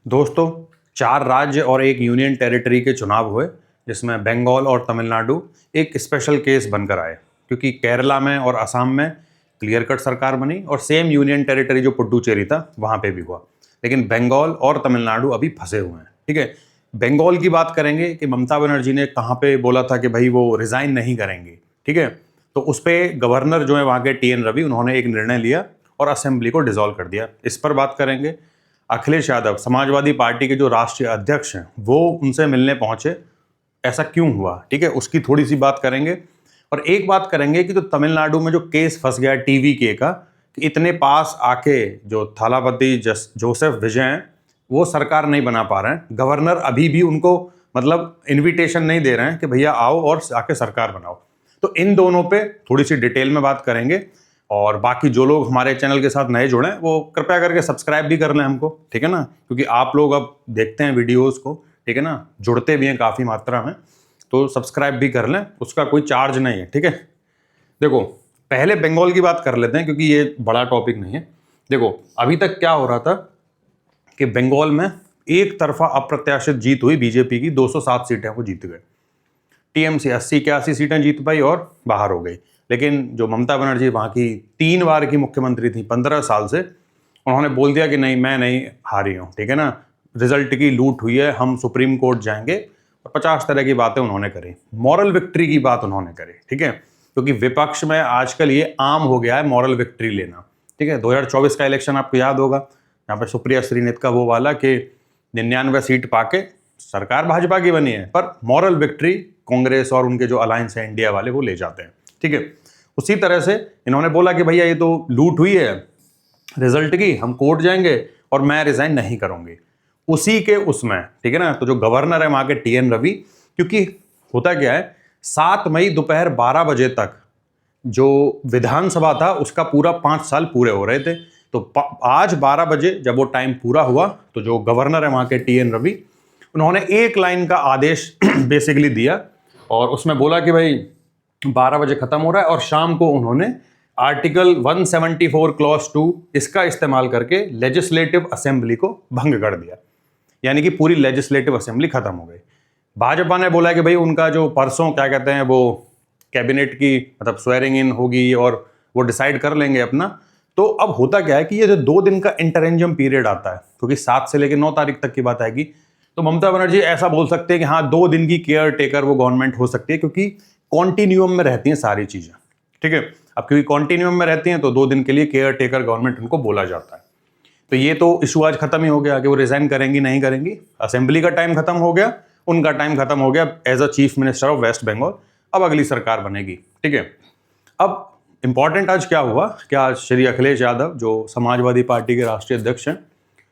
दोस्तों, 4 राज्य और एक यूनियन टेरिटरी के चुनाव हुए, जिसमें बंगाल और तमिलनाडु एक स्पेशल केस बनकर आए, क्योंकि केरला में और असम में क्लियर कट सरकार बनी और सेम यूनियन टेरिटरी जो पुडुचेरी था वहाँ पे भी हुआ। लेकिन बंगाल और तमिलनाडु अभी फंसे हुए हैं। ठीक है, बंगाल की बात करेंगे कि ममता बनर्जी ने कहाँ पे बोला था कि भाई वो रिज़ाइन नहीं करेंगे। ठीक है, तो उस पर गवर्नर जो है वहाँ के TN रवि, उन्होंने एक निर्णय लिया और असेंबली को डिसॉल्व कर दिया। इस पर बात करेंगे। अखिलेश यादव समाजवादी पार्टी के जो राष्ट्रीय अध्यक्ष हैं वो उनसे मिलने पहुंचे, ऐसा क्यों हुआ, ठीक है, उसकी थोड़ी सी बात करेंगे। और एक बात करेंगे कि जो तमिलनाडु में जो केस फंस गया TVK का, कि इतने पास आके जो थालापति जोसेफ विजय हैं वो सरकार नहीं बना पा रहे हैं, गवर्नर अभी भी उनको मतलब इन्विटेशन नहीं दे रहे हैं कि भैया आओ और आके सरकार बनाओ। तो इन दोनों पे थोड़ी सी डिटेल में बात करेंगे। और बाकी जो लोग हमारे चैनल के साथ नए जुड़े हैं वो कृपया करके सब्सक्राइब भी कर लें हमको, ठीक है ना, क्योंकि आप लोग अब देखते हैं वीडियोस को, ठीक है ना, जुड़ते भी हैं काफ़ी मात्रा में, तो सब्सक्राइब भी कर लें, उसका कोई चार्ज नहीं है। ठीक है, देखो पहले बंगाल की बात कर लेते हैं क्योंकि ये बड़ा टॉपिक नहीं है। देखो अभी तक क्या हो रहा था कि बंगाल में एक तरफा अप्रत्याशित जीत हुई बीजेपी की, 207 सीटें वो जीत गए। TMC 80-81 सीटें जीत पाई और बाहर हो गई। लेकिन जो ममता बनर्जी वहाँ की 3 बार की मुख्यमंत्री थी 15 साल से, उन्होंने बोल दिया कि नहीं, मैं नहीं हारी हूँ, ठीक है ना, रिजल्ट की लूट हुई है, हम सुप्रीम कोर्ट जाएंगे, और 50 तरह की बातें उन्होंने करी। मॉरल विक्ट्री की बात उन्होंने करी, ठीक है, क्योंकि विपक्ष में आजकल ये आम हो गया है मॉरल विक्ट्री लेना। ठीक है, 2024 का इलेक्शन आपको याद होगा, यहाँ पे सुप्रिया श्रीनित का वो वाला कि 99 सीट पाके सरकार भाजपा की बनी है, पर मॉरल विक्ट्री कांग्रेस और उनके जो अलायंस है इंडिया वाले वो ले जाते हैं। ठीक है, उसी तरह से इन्होंने बोला कि भैया ये तो लूट हुई है रिजल्ट की, हम कोर्ट जाएंगे और मैं रिजाइन नहीं करूंगी। उसी के उसमें, ठीक है ना, तो जो गवर्नर है वहां के TN रवि, क्योंकि होता क्या है, 7 मई दोपहर 12 बजे तक जो विधानसभा था उसका पूरा 5 साल पूरे हो रहे थे। तो आज 12 बजे जब वो टाइम पूरा हुआ तो जो गवर्नर है वहां के TN रवि, उन्होंने एक लाइन का आदेश बेसिकली दिया और उसमें बोला कि भाई 12 बजे खत्म हो रहा है, और शाम को उन्होंने आर्टिकल 174 क्लॉज 2 इसका इस्तेमाल करके लेजिस्लेटिव असेंबली को भंग कर दिया, यानी कि पूरी लेजिस्लेटिव असेंबली खत्म हो गई। भाजपा ने बोला कि भाई उनका जो परसों क्या कहते हैं वो कैबिनेट की मतलब स्वेरिंग इन होगी और वो डिसाइड कर लेंगे अपना। तो अब होता क्या है कि ये जो 2 दिन का इंटरेंजम पीरियड आता है, क्योंकि 7 से लेकर 9 तारीख तक की बात आएगी, तो ममता बनर्जी ऐसा बोल सकते हैं कि हाँ 2 दिन की केयर टेकर वो गवर्नमेंट हो सकती है, क्योंकि कॉन्टिन्यूम में रहती हैं सारी चीजें। ठीक है, अब क्योंकि कॉन्टिन्यूम में रहती हैं तो 2 दिन के लिए केयर टेकर गवर्नमेंट उनको बोला जाता है। तो ये तो इशू आज खत्म ही हो गया कि वो रिजाइन करेंगी नहीं करेंगी। असेंबली का टाइम खत्म हो गया, उनका टाइम खत्म हो गया as a chief minister of West Bengal. अब अगली सरकार बनेगी। ठीक है, अब इंपॉर्टेंट आज क्या हुआ, क्या आज श्री अखिलेश यादव जो समाजवादी पार्टी के राष्ट्रीय अध्यक्ष हैं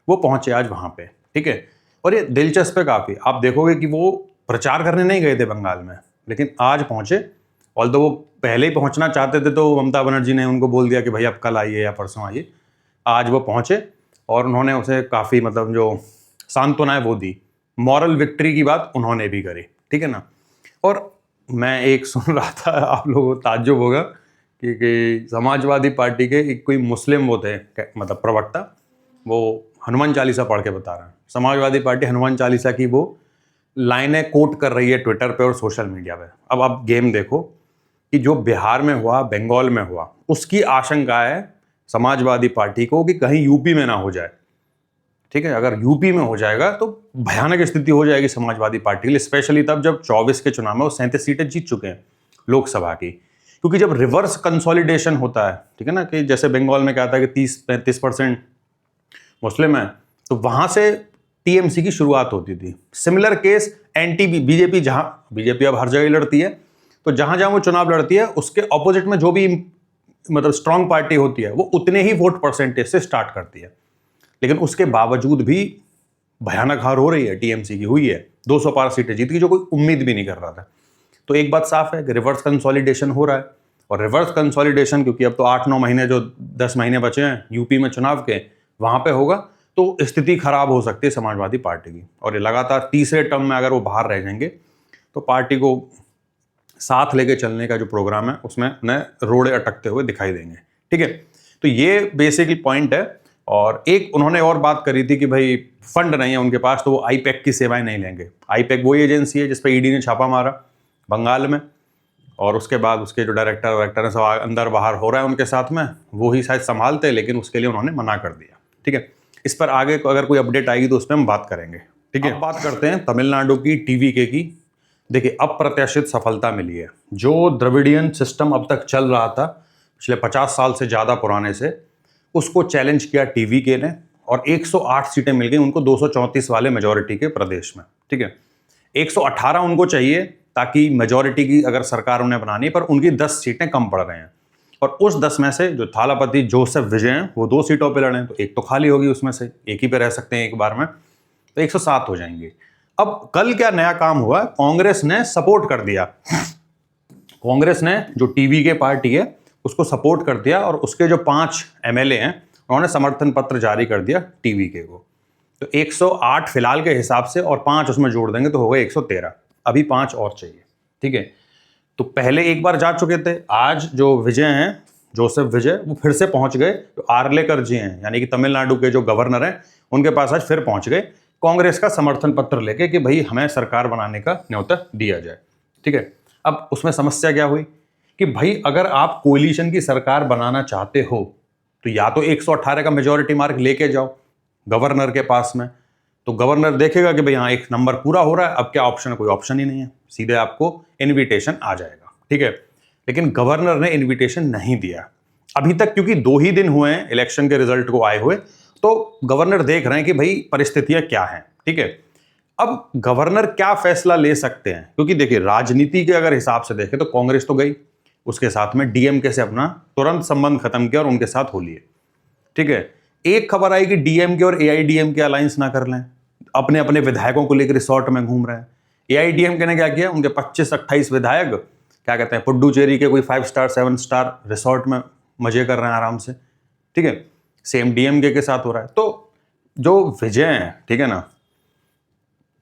वो पहुंचे आज वहां पे। ठीक है, और ये दिलचस्प है काफी, आप देखोगे कि वो प्रचार करने नहीं गए थे बंगाल में, लेकिन आज पहुंचे। ऑल्दो वो पहले ही पहुंचना चाहते थे तो ममता बनर्जी ने उनको बोल दिया कि भाई अब कल आइए या परसों आइए। आज वो पहुंचे और उन्होंने उसे काफ़ी मतलब जो सांत्वना है वो दी, मॉरल विक्ट्री की बात उन्होंने भी करी। ठीक है ना, और मैं एक सुन रहा था, आप लोगों को ताज्जुब होगा कि समाजवादी पार्टी के एक कोई मुस्लिम वो थे मतलब प्रवक्ता, वो हनुमान चालीसा पढ़ के बता रहे हैं। समाजवादी पार्टी हनुमान चालीसा की वो लाइनें कोट कर रही है ट्विटर पे और सोशल मीडिया पे। अब आप गेम देखो कि जो बिहार में हुआ, बंगाल में हुआ, उसकी आशंका है समाजवादी पार्टी को कि कहीं यूपी में ना हो जाए। ठीक है, अगर यूपी में हो जाएगा तो भयानक स्थिति हो जाएगी समाजवादी पार्टी के लिए, स्पेशली तब जब 24 के चुनाव में वो 37 सीटें जीत चुके हैं लोकसभा की। क्योंकि जब रिवर्स कंसोलिडेशन होता है, ठीक है ना, कि जैसे बंगाल में क्या था कि 30-35% मुस्लिम है, तो वहां से TMC की शुरुआत होती थी। सिमिलर केस एंटी बीजेपी, जहां बीजेपी अब हर जगह लड़ती है, तो जहां जहां वो चुनाव लड़ती है उसके ऑपोजिट में जो भी मतलब स्ट्रांग पार्टी होती है वो उतने ही वोट परसेंटेज से स्टार्ट करती है। लेकिन उसके बावजूद भी भयानक हार हो रही है, TMC की हुई है, 200 पार सीटें जीत की, जो कोई उम्मीद भी नहीं कर रहा था। तो एक बात साफ है कि रिवर्स कंसोलिडेशन हो रहा है, और रिवर्स कंसोलिडेशन क्योंकि अब तो 8-9 महीने, जो 10 महीने बचे हैं यूपी में चुनाव के, वहां पे होगा, तो स्थिति खराब हो सकती है समाजवादी पार्टी की। और ये लगातार तीसरे टर्म में अगर वो बाहर रह जाएंगे तो पार्टी को साथ लेके चलने का जो प्रोग्राम है उसमें नए रोड़े अटकते हुए दिखाई देंगे। ठीक है, तो ये बेसिकली पॉइंट है और एक उन्होंने और बात करी थी कि भाई फंड नहीं है उनके पास तो वो आईपैक की सेवाएं नहीं लेंगे। आईपैक वही एजेंसी है जिसपे ईडी ने छापा मारा बंगाल में, और उसके बाद उसके जो डायरेक्टर है सब अंदर बाहर हो रहा है उनके साथ में, वो ही शायद संभालते, लेकिन उसके लिए उन्होंने मना कर दिया। ठीक है, इस पर आगे अगर कोई अपडेट आएगी तो उस पर हम बात करेंगे। ठीक है, अब बात करते हैं तमिलनाडु की टीवीके की। देखिए, अप्रत्याशित सफलता मिली है। जो द्रविडियन सिस्टम अब तक चल रहा था पिछले 50 साल से ज़्यादा पुराने से, उसको चैलेंज किया टीवीके ने और 108 सीटें मिल गई उनको 234 वाले मेजॉरिटी के प्रदेश में। ठीक है, 118 उनको चाहिए ताकि मेजॉरिटी की अगर सरकार उन्हें बनानी, पर उनकी 10 सीटें कम पड़ रहे हैं। और उस 10 में से जो थालापति जोसेफ विजय हैं वो 2 सीटों पे लड़े हैं, तो एक तो खाली होगी, उसमें से एक ही पे रह सकते हैं एक बार में, तो 107 हो जाएंगे। अब कल क्या नया काम हुआ, कांग्रेस ने सपोर्ट कर दिया। कांग्रेस ने जो टीवीके पार्टी है उसको सपोर्ट कर दिया और उसके जो 5 एमएलए हैं उन्होंने समर्थन पत्र जारी कर दिया टीवीके को। तो 108 फिलहाल के हिसाब से और 5 उसमें जोड़ देंगे तो हो गए 113। अभी 5 और चाहिए। ठीक है, तो पहले एक बार जा चुके थे, आज जो विजय हैं जोसेफ विजय वो फिर से पहुंच गए। तो आर्लेकर जी हैं यानी कि तमिलनाडु के जो गवर्नर हैं उनके पास आज फिर पहुंच गए कांग्रेस का समर्थन पत्र लेके कि भाई हमें सरकार बनाने का न्योता दिया जाए। ठीक है, अब उसमें समस्या क्या हुई कि भाई अगर आप कोलिशन की सरकार बनाना चाहते हो तो या तो 118 का मेजॉरिटी मार्क लेके जाओ गवर्नर के पास में, तो गवर्नर देखेगा कि भाई हाँ एक नंबर पूरा हो रहा है, अब क्या ऑप्शन है, कोई ऑप्शन ही नहीं है, सीधे आपको इन्विटेशन आ जाएगा। ठीक है, लेकिन गवर्नर ने इन्विटेशन नहीं दिया अभी तक, क्योंकि 2 ही दिन हुए हैं इलेक्शन के रिजल्ट को आए हुए, तो गवर्नर देख रहे हैं कि भाई परिस्थितियां क्या हैं। ठीक है, अब गवर्नर क्या फैसला ले सकते हैं, क्योंकि देखिए राजनीति के अगर हिसाब से देखें तो कांग्रेस तो गई, उसके साथ में डीएमके से अपना तुरंत संबंध खत्म किया और उनके साथ हो लिए। ठीक है, एक खबर आई कि डीएमके और एआईडीएमके अलायंस ना कर लें, अपने अपने विधायकों को लेकर रिसोर्ट में घूम रहे हैं। एआईडीएमके ने क्या किया, उनके 25-28 विधायक क्या कहते हैं पुडुचेरी के कोई 5 स्टार 7 स्टार रिसोर्ट में मजे कर रहे हैं आराम से। ठीक है, सेम डीएमके के साथ हो रहा है। तो जो विजय हैं, ठीक है ना,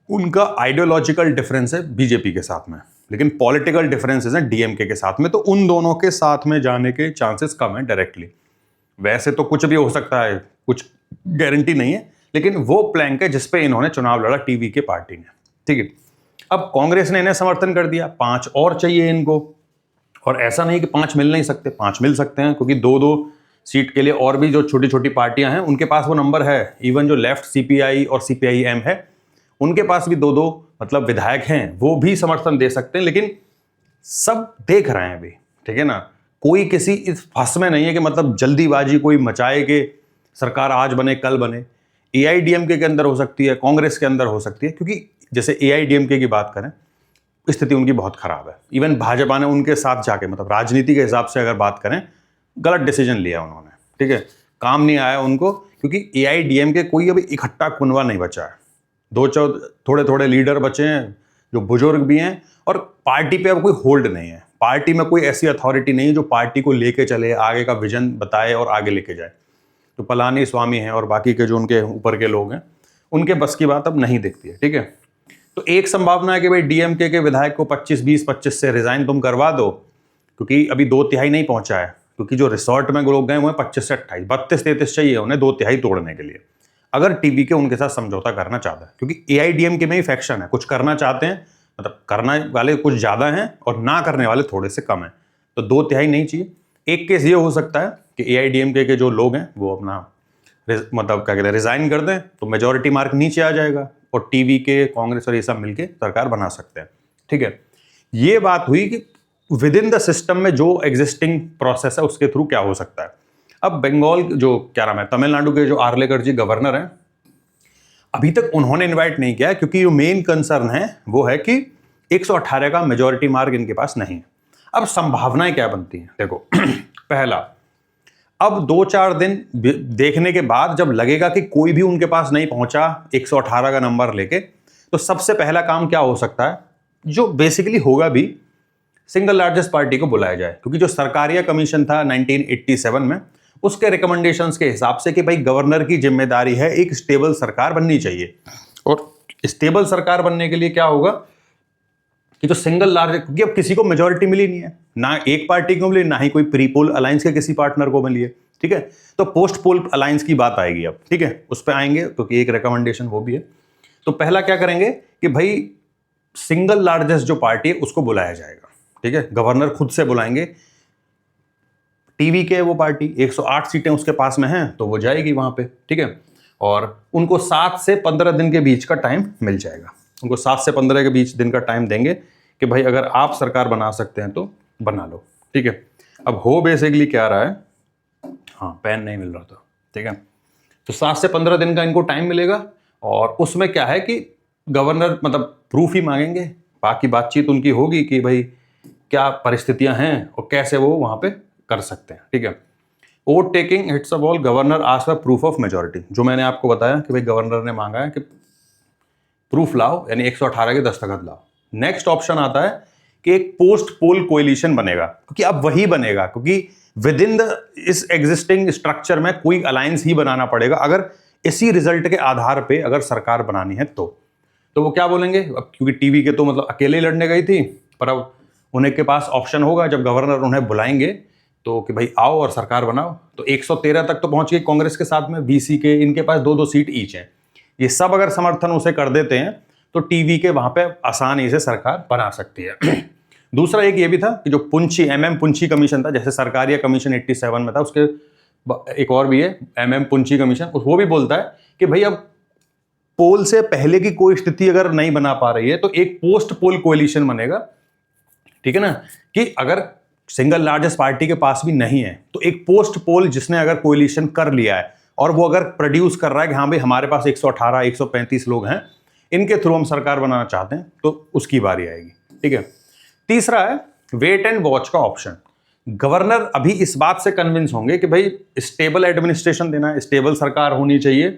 उनका आइडियोलॉजिकल डिफरेंस है बीजेपी के साथ में, लेकिन पॉलिटिकल डिफरेंसेस हैं डीएमके के साथ में, तो उन दोनों के साथ में जाने के चांसेस कम है डायरेक्टली। वैसे तो कुछ भी हो सकता है, कुछ गारंटी नहीं है, लेकिन वो प्लैंक है जिसपे इन्होंने चुनाव लड़ा टीवीके पार्टी ने। ठीक है, अब कांग्रेस ने इन्हें समर्थन कर दिया, 5 और चाहिए इनको, और ऐसा नहीं कि 5 मिल नहीं सकते, 5 मिल सकते हैं, क्योंकि 2-2 सीट के लिए और भी जो छोटी छोटी पार्टियां हैं उनके पास वो नंबर है। इवन जो लेफ्ट सीपीआई और सीपीआईएम है उनके पास भी 2-2 मतलब विधायक हैं, वो भी समर्थन दे सकते हैं, लेकिन सब देख रहे हैं अभी। ठीक है ना, कोई किसी इस फंस में नहीं है कि मतलब जल्दीबाजी कोई मचाए कि सरकार आज बने कल बने। एआईडीएमके के अंदर हो सकती है, कांग्रेस के अंदर हो सकती है, क्योंकि जैसे एआईडीएमके की बात करें स्थिति उनकी बहुत खराब है। इवन भाजपा ने उनके साथ जाके मतलब राजनीति के हिसाब से अगर बात करें गलत डिसीजन लिया उन्होंने। ठीक है, काम नहीं आया उनको, क्योंकि एआईडीएमके कोई अभी इकट्ठा कुनवा नहीं बचा है, थोड़े थोड़े लीडर बचे हैं जो बुजुर्ग भी हैं, और पार्टी पे अब कोई होल्ड नहीं है, पार्टी में कोई ऐसी अथॉरिटी नहीं है जो पार्टी को लेके चले, आगे का विजन बताए और आगे लेके जाए। तो पलानी स्वामी हैं और बाकी के जो उनके ऊपर के लोग हैं उनके बस की बात अब नहीं दिखती है। ठीक है, तो एक संभावना है कि भाई डीएमके के विधायक को 25-20-25 से रिजाइन तुम करवा दो, क्योंकि अभी 2/3 नहीं पहुंचा है, क्योंकि जो रिसोर्ट में लोग गए वो 25 से 28, 32-33 चाहिए उन्हें 2/3 तोड़ने के लिए, अगर टीवीके उनके साथ समझौता करना चाहता है, क्योंकि एआईडीएमके में ही फैक्शन है, कुछ करना चाहते हैं, मतलब करने वाले कुछ ज्यादा हैं और ना करने वाले थोड़े से कम हैं, तो 2/3 नहीं चाहिए। एक केस ये हो सकता है कि एआईडीएमके के जो लोग हैं वो अपना मतलब क्या कहते हैं रिजाइन कर दें, तो मेजॉरिटी मार्क नीचे आ जाएगा और टीवीके कांग्रेस और ये सब मिलकर सरकार बना सकते हैं। ठीक है, ये बात हुई कि विद इन द सिस्टम में जो एग्जिस्टिंग प्रोसेस है उसके थ्रू क्या हो सकता है। अब बंगाल जो क्या नाम है तमिलनाडु के जो आर्लेकर जी गवर्नर हैं, अभी तक उन्होंने इनवाइट नहीं किया, क्योंकि जो मेन कंसर्न है वो है कि 118 का मेजॉरिटी मार्क इनके पास नहीं है। अब संभावनाएं क्या बनती हैं, देखो पहला, अब 2-4 दिन देखने के बाद जब लगेगा कि कोई भी उनके पास नहीं पहुंचा 118 का नंबर लेके, तो सबसे पहला काम क्या हो सकता है, जो बेसिकली होगा भी, सिंगल लार्जेस्ट पार्टी को बुलाया जाए, क्योंकि जो सरकारिया कमीशन था 1987 में उसके रिकमेंडेशंस के हिसाब से कि भाई गवर्नर की जिम्मेदारी है एक स्टेबल सरकार बननी चाहिए, और स्टेबल सरकार बनने के लिए क्या होगा कि जो सिंगल लार्जेस्ट, क्योंकि अब किसी को मेजॉरिटी मिली नहीं है, ना एक पार्टी को मिली, ना ही कोई प्री पोल अलायंस के किसी पार्टनर को मिली है। ठीक है। तो पोस्ट पोल अलायंस की बात आएगी अब, ठीक है, उस पर आएंगे क्योंकि एक रिकमेंडेशन वो भी है। तो पहला क्या करेंगे कि भाई सिंगल लार्जेस्ट जो पार्टी है उसको बुलाया जाएगा, ठीक है, गवर्नर खुद से बुलाएंगे। टीवी के वो पार्टी 108 सीटें उसके पास में हैं तो वो जाएगी वहां पे, ठीक है, और उनको 7 से 15 दिन के बीच का टाइम मिल जाएगा। उनको 7 से 15 के बीच दिन का टाइम देंगे कि भाई अगर आप सरकार बना सकते हैं तो बना लो, ठीक है। अब हो बेसिकली क्या रहा है, हाँ पेन नहीं मिल रहा था, ठीक है, तो 7 से 15 दिन का इनको टाइम मिलेगा और उसमें क्या है कि गवर्नर मतलब प्रूफ ही मांगेंगे, बाकी बातचीत उनकी होगी कि भाई क्या परिस्थितियां हैं और कैसे वो वहां पे कर सकते हैं, ठीक है। Vote taking hits a ball, governor asks for proof of majority, जो मैंने आपको बताया कि भाई गवर्नर ने मांगा है कि प्रूफ लाओ, यानी 118 के दस्तखत लाओ। नेक्स्ट ऑप्शन आता है कि एक पोस्ट पोल कोएलिशन बनेगा, क्योंकि अब वही बनेगा, क्योंकि विद इन इस एग्जिस्टिंग स्ट्रक्चर में कोई अलायंस ही बनाना पड़ेगा अगर इसी रिजल्ट के आधार पे अगर सरकार बनानी है तो वो क्या बोलेंगे, अब क्योंकि टीवी के तो मतलब अकेले ही लड़ने गई थी, पर अब उन्हें के पास ऑप्शन होगा जब गवर्नर उन्हें बुलाएंगे तो कि भाई आओ और सरकार बनाओ। तो 113 तक तो पहुंच गई कांग्रेस के साथ में, बीसी के इनके पास 2-2 सीट ईच हैं। ये सब अगर समर्थन उसे कर देते हैं तो टीवी के वहां पे आसानी से सरकार बना सकती है। दूसरा एक ये भी था कि जो पुंछी पुंछी कमीशन था, जैसे सरकारिया कमीशन 87 में था, उसके एक और भी है पुंछी कमीशन, वो भी बोलता है कि भाई अब पोल से पहले की कोई स्थिति अगर नहीं बना पा रही है तो एक पोस्ट पोल कोएलिशन बनेगा, ठीक है ना, कि अगर सिंगल लार्जेस्ट पार्टी के पास भी नहीं है तो एक पोस्ट पोल जिसने अगर कोएलिशन कर लिया है और वो अगर प्रोड्यूस कर रहा है कि हाँ भाई हमारे पास 118 135 लोग हैं, इनके थ्रू हम सरकार बनाना चाहते हैं, तो उसकी बारी आएगी, ठीक है। तीसरा है वेट एंड वॉच का ऑप्शन। गवर्नर अभी इस बात से कन्विंस होंगे कि भाई स्टेबल एडमिनिस्ट्रेशन देना है, स्टेबल सरकार होनी चाहिए,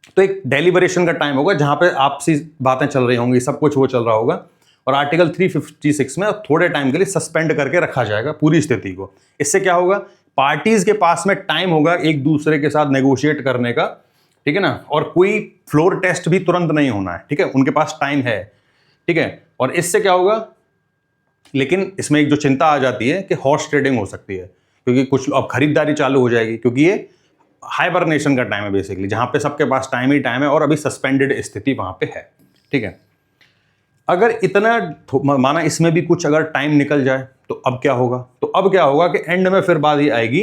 तो एक डेलिबरेशन का टाइम होगा जहां पे आपसी बातें चल रही होंगी, सब कुछ वो चल रहा होगा, और आर्टिकल 356 में थोड़े टाइम के लिए सस्पेंड करके रखा जाएगा पूरी स्थिति को। इससे क्या होगा, पार्टीज के पास में टाइम होगा एक दूसरे के साथ नेगोशिएट करने का, ठीक है ना, और कोई फ्लोर टेस्ट भी तुरंत नहीं होना है, ठीक है, उनके पास टाइम है, ठीक है। और इससे क्या होगा, लेकिन इसमें एक जो चिंता आ जाती है कि हॉर्स ट्रेडिंग हो सकती है, क्योंकि कुछ अब खरीदारी चालू हो जाएगी, क्योंकि ये हाइबरनेशन का टाइम है बेसिकली, जहां पे सबके पास टाइम ही टाइम है और अभी सस्पेंडेड स्थिति वहां पे है, ठीक है। अगर इतना माना इसमें भी कुछ अगर टाइम निकल जाए तो अब क्या होगा, तो अब क्या होगा कि एंड में फिर बात ये आएगी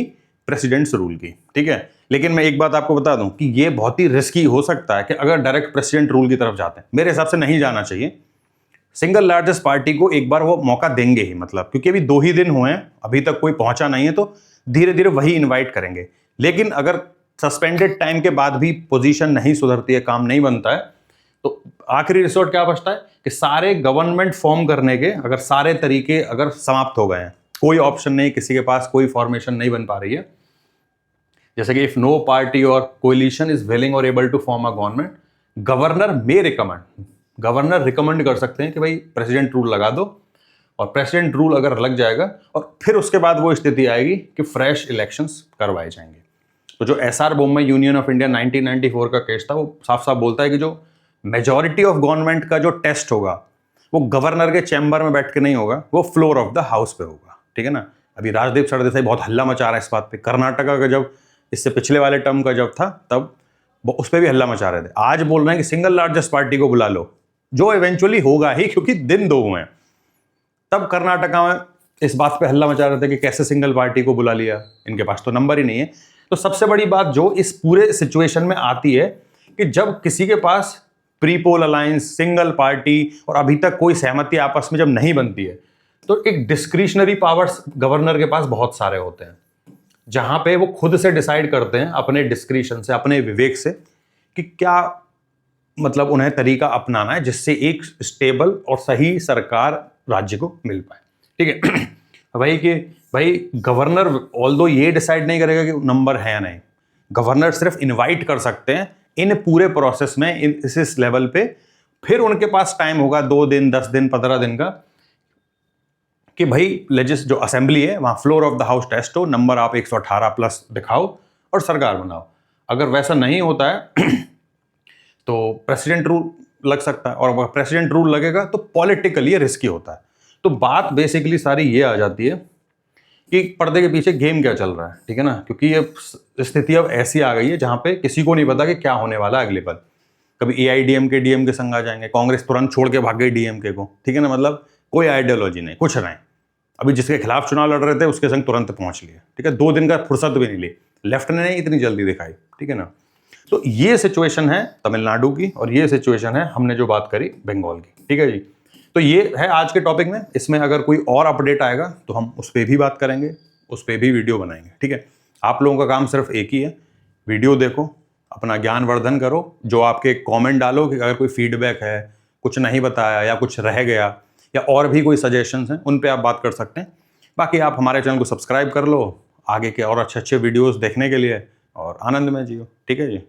प्रेसिडेंट्स रूल की, ठीक है। लेकिन मैं एक बात आपको बता दूं कि ये बहुत ही रिस्की हो सकता है कि अगर डायरेक्ट प्रेसिडेंट रूल की तरफ जाते हैं, मेरे हिसाब से नहीं जाना चाहिए। सिंगल लार्जेस्ट पार्टी को एक बार वो मौका देंगे ही, मतलब क्योंकि अभी 2 ही दिन हुए हैं, अभी तक कोई पहुंचा नहीं है, तो धीरे धीरे वही इन्वाइट करेंगे। लेकिन अगर सस्पेंडेड टाइम के बाद भी पोजीशन नहीं सुधरती है, काम नहीं बनता है, तो आखिरी रिसोर्ट क्या बचता है कि सारे गवर्नमेंट फॉर्म करने के अगर सारे तरीके अगर समाप्त हो गए हैं, कोई ऑप्शन नहीं, किसी के पास कोई फॉर्मेशन नहीं बन पा रही है, जैसे कि इफ नो पार्टी और कोलिशन इज विलिंग और able to form a government, governor may recommend, governor recommend कर सकते हैं कि भाई प्रेसिडेंट रूल लगा दो, और प्रेसिडेंट रूल अगर लग जाएगा और फिर उसके बाद वो स्थिति आएगी कि फ्रेश इलेक्शंस करवाए जाएंगे। तो जो SR Bombay union of India 1994 का केस था, वो साफ साफ बोलता है कि जो मेजॉरिटी ऑफ गवर्नमेंट का जो टेस्ट होगा वो गवर्नर के चैम्बर में बैठ के नहीं होगा, वो फ्लोर ऑफ द हाउस पे होगा, ठीक है ना। अभी राजदीप सरदेसाई बहुत हल्ला मचा रहा है इस बात पे, कर्नाटका का जब इससे पिछले वाले टर्म का जब था तब उस पर भी हल्ला मचा रहे थे। आज बोल रहे हैं कि सिंगल लार्जेस्ट पार्टी को बुला लो, जो इवेंचुअली होगा ही, क्योंकि दिन 2 हुए हैं। तब कर्नाटका में इस बात पे हल्ला मचा रहे थे कि कैसे सिंगल पार्टी को बुला लिया, इनके पास तो नंबर ही नहीं है। तो सबसे बड़ी बात जो इस पूरे सिचुएशन में आती है कि जब किसी के पास pre poll alliance, single party और अभी तक कोई सहमति आपस में जब नहीं बनती है, तो एक डिस्क्रिशनरी पावर्स गवर्नर के पास बहुत सारे होते हैं, जहां पे वो खुद से डिसाइड करते हैं अपने डिस्क्रिशन से, अपने विवेक से, कि क्या मतलब उन्हें तरीका अपनाना है जिससे एक स्टेबल और सही सरकार राज्य को मिल पाए, ठीक है। वही कि भाई गवर्नर ऑल्दो ये डिसाइड नहीं करेगा कि नंबर है या नहीं, गवर्नर सिर्फ इनवाइट कर सकते हैं इन पूरे प्रोसेस में, इस लेवल पे। फिर उनके पास टाइम होगा 2 दिन, 10 दिन, 15 दिन का, कि भाई जो असेंबली है वहां floor of the house test हो, नंबर आप 118 प्लस दिखाओ और सरकार बनाओ। अगर वैसा नहीं होता है तो प्रेसिडेंट रूल लग सकता है, और अगर प्रेसिडेंट रूल लगेगा तो पॉलिटिकली ये रिस्की होता है। तो बात बेसिकली सारी ये आ जाती है कि पर्दे के पीछे गेम क्या चल रहा है, ठीक है ना। क्योंकि ये स्थिति अब ऐसी आ गई है जहां पे किसी को नहीं पता कि क्या होने वाला है अगले पल। कभी एआईडीएमके डीएमके संग आ जाएंगे, कांग्रेस तुरंत छोड़ के भाग गई डीएमके को, ठीक है ना। मतलब कोई आइडियोलॉजी नहीं, कुछ नहीं। अभी जिसके खिलाफ चुनाव लड़ रहे थे उसके संग तुरंत पहुंच लिए, ठीक है। 2 दिन का फुर्सत भी नहीं ली, लेफ्ट ने नहीं इतनी जल्दी दिखाई, ठीक है ना। तो ये सिचुएशन है तमिलनाडु की, और ये सिचुएशन है हमने जो बात करी बंगाल की, ठीक है जी। तो ये है आज के टॉपिक में। इसमें अगर कोई और अपडेट आएगा तो हम उस पर भी बात करेंगे, उस पर भी वीडियो बनाएंगे, ठीक है। आप लोगों का काम सिर्फ एक ही है, वीडियो देखो, अपना ज्ञान वर्धन करो, जो आपके कमेंट डालो कि अगर कोई फीडबैक है, कुछ नहीं बताया या कुछ रह गया या और भी कोई सजेशंस हैं, उन पे आप बात कर सकते हैं। बाकी आप हमारे चैनल को सब्सक्राइब कर लो आगे के और अच्छे अच्छे वीडियोस देखने के लिए, और आनंद में जियो, ठीक है जी।